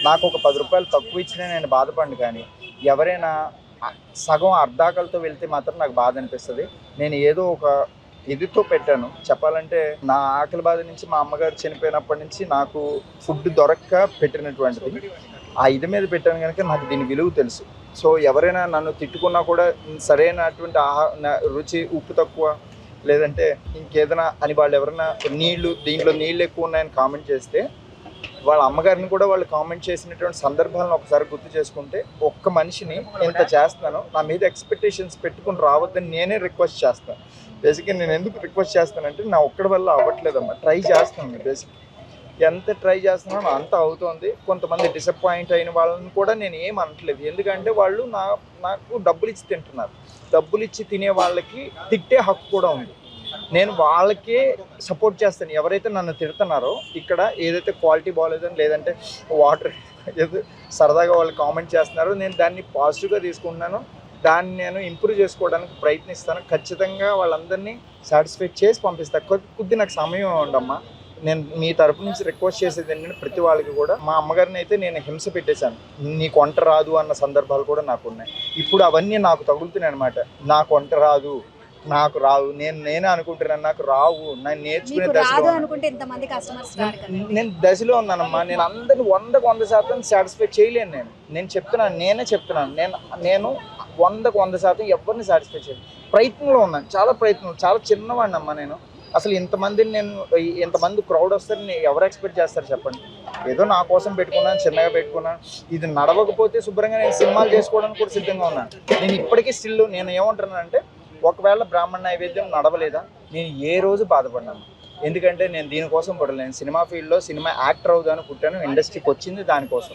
నాకు ఒక 10 రూపాయలు తక్కువ ఇచ్చినా నేను బాధపడను, కానీ ఎవరైనా సగం అర్ధాకలతో వెళ్తే మాత్రం నాకు బాధ అనిపిస్తుంది. నేను ఏదో ఒక ఇదితో పెట్టాను చెప్పాలంటే, నా ఆకలి బాధ నుంచి మా అమ్మగారు చనిపోయినప్పటి నుంచి నాకు ఫుడ్ దొరక్క పెట్టినటువంటిది. ఆ ఇది మీద పెట్టాను కనుక నాకు దీని విలువ తెలుసు. సో ఎవరైనా నన్ను తిట్టుకున్నా కూడా సరైనటువంటి రుచి ఉప్పు తక్కువ లేదంటే ఇంకేదైనా అని వాళ్ళు ఎవరైనా దీంట్లో నీళ్ళు ఎక్కువ ఉన్నాయని కామెంట్ చేస్తే, వాళ్ళ అమ్మగారిని కూడా వాళ్ళు కామెంట్ చేసినటువంటి సందర్భాలను ఒకసారి గుర్తు చేసుకుంటే, ఒక్క మనిషిని ఎంత చేస్తున్నానో నా మీద ఎక్స్పెక్టేషన్స్ పెట్టుకుని రావద్దని నేనే రిక్వెస్ట్ చేస్తాను. బేసిక్గా నేను ఎందుకు రిక్వెస్ట్ చేస్తానంటే, నా ఒక్కడి వల్ల అవ్వట్లేదమ్మా, ట్రై చేస్తాను. బేసిక్ ఎంత ట్రై చేస్తున్నానో అంత అవుతుంది. కొంతమంది డిసప్పాయింట్ అయిన వాళ్ళని కూడా నేను ఏం అనట్లేదు, ఎందుకంటే వాళ్ళు నాకు డబ్బులు ఇచ్చి తింటున్నారు. డబ్బులు ఇచ్చి తినే వాళ్ళకి తిట్టే హక్కు కూడా ఉంది. నేను వాళ్ళకే సపోర్ట్ చేస్తాను. ఎవరైతే నన్ను తిడుతున్నారో ఇక్కడ ఏదైతే క్వాలిటీ బాగాలేదని లేదంటే వాటర్ ఏదో సరదాగా వాళ్ళు కామెంట్ చేస్తున్నారో, నేను దాన్ని పాజిటివ్గా తీసుకుంటున్నాను. దాన్ని నేను ఇంప్రూవ్ చేసుకోవడానికి ప్రయత్నిస్తాను. ఖచ్చితంగా వాళ్ళందరినీ సాటిస్ఫై చేసి పంపిస్తాను. కొద్ది నాకు సమయం ఉండమ్మా. నేను మీ తరపు నుంచి రిక్వెస్ట్ చేసేది ఏంటంటే, ప్రతి వాళ్ళకి కూడా మా అమ్మగారిని అయితే నేను హింస పెట్టేశాను. నీకు వంట రాదు అన్న సందర్భాలు కూడా నాకు ఉన్నాయి. ఇప్పుడు అవన్నీ నాకు తగులుతున్నాయి అనమాట. నాకు వంట రాదు, నాకు రావు, నేనే అనుకుంటున్నాను నాకు రావు, నేను నేర్చుకునే నేను దశలో ఉన్నానమ్మా. నేను అందరిని 100% సాటిస్ఫై చేయలేను. నేను చెప్తున్నాను, నేనే చెప్తున్నాను, నేను 100% ఎవరిని సాటిస్ఫై చేయను. ప్రయత్నంలో ఉన్నాను, చాలా ప్రయత్నం. చాలా చిన్నవాడిని అమ్మా నేను. అసలు ఇంతమంది క్రౌడ్ వస్తారని ఎవరు ఎక్స్పెక్ట్ చేస్తారు చెప్పండి. ఏదో నా కోసం పెట్టుకున్నాను, చిన్నగా పెట్టుకున్నాను. ఇది నడవకపోతే శుభ్రంగా నేను సినిమాలు చేసుకోవడానికి కూడా సిద్ధంగా ఉన్నాను. నేను ఇప్పటికీ స్టిల్ నేను ఏమంటున్నానంటే, ఒకవేళ బ్రాహ్మణ నైవేద్యం నడవలేదా నేను ఏ రోజు బాధపడ్డాను. ఎందుకంటే నేను దీనికోసం పడలేను. సినిమా ఫీల్డ్లో సినిమా యాక్టర్ అవుదాను పుట్టాను, ఇండస్ట్రీకి వచ్చింది దానికోసం.